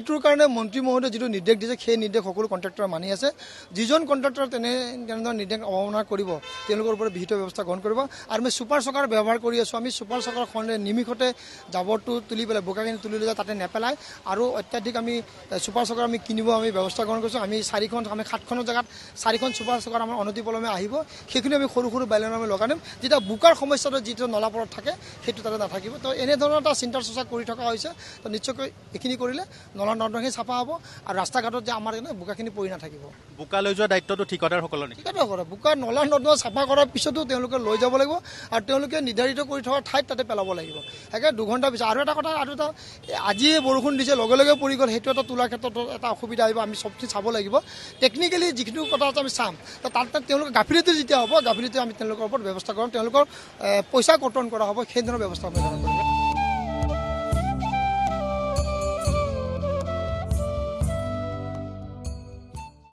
এইটোৰ কাৰণে মন্ত্ৰী মহোদয়ে যিটো নিৰ্দেশ দিছে সেই নিৰ্দেশ সকলো কণ্ট্ৰেক্টৰে মানি আছে যিজন কণ্ট্ৰেক্টৰ তেনেধৰণৰ নিৰ্দেশ অৱমাননা কৰিব তেওঁলোকৰ ওপৰত বিহিত ব্যৱস্থা গ্ৰহণ কৰিব আৰু আমি ছুপাৰ চকাৰ ব্যৱহাৰ কৰি আছোঁ আমি ছুপাৰ চকাৰ নিমিষতে জাবৰটো তুলি পেলাই বোকাখিনি তুলি লৈ তাতে নেপেলাই আৰু অত্যাধিক আমি ছুপাৰ চকাৰ আমি কিনিব আমি ব্যৱস্থা গ্ৰহণ কৰিছোঁ আমি 7খনৰ জেগাত 4খন ছুপাৰ চকাৰ আমাৰ অনতিপলমে আহিব সেইখিনি আমি সৰু সৰু বাইলেন আমি লগাই দিম যেতিয়া বোকাৰ সমস্যাটো যিটো নলাপৰত থাকে সেইটো তাতে নাথাকিব তো এনেধৰণৰ এটা চিন্তা চৰ্চা কৰি থকা হৈছে তো নিশ্চয়কৈ এইখিনি কৰিলে নলা নৰ্দমাখিনি চাফা হ'ব আৰু ৰাস্তা ঘাটত যে আমাৰ বোকাখিনি পৰি নাথাকিব বোকা লৈ যোৱা দায়িত্বটো ঠিকাদাৰসকলৰ নেকি ঠিকাদাৰ কৰে বোকা নলা নৰ্দমা চাফা কৰাৰ পিছতো তেওঁলোকে লৈ যাব লাগিব আৰু তেওঁলোকে নিৰ্ধাৰিত কৰি থকা ঠাইত তাতে পেলাব লাগিব সেইকাৰণে 2 ঘণ্টাৰ পিছত আৰু এটা কথা আৰু এটা আজিয়ে বৰষুণ দিছে লগে লগে পৰি গ'ল সেইটো এটা তোলাৰ ক্ষেত্ৰত এটা অসুবিধা আহিব আমি চবখিনি চাব লাগিব টেকনিকেলি যিখিনি কথা আমি চাম তাত তেওঁলোকে গাফিলতি যেতিয়া হ'ব গাফিলতি আমি তেওঁলোকৰ ওপৰত ব্যৱস্থা কৰিম তেওঁলোকৰ পইচা কৰ্তন কৰা হ'ব সেই ধৰণৰ ব্যৱস্থা আমি গ্ৰহণ কৰিম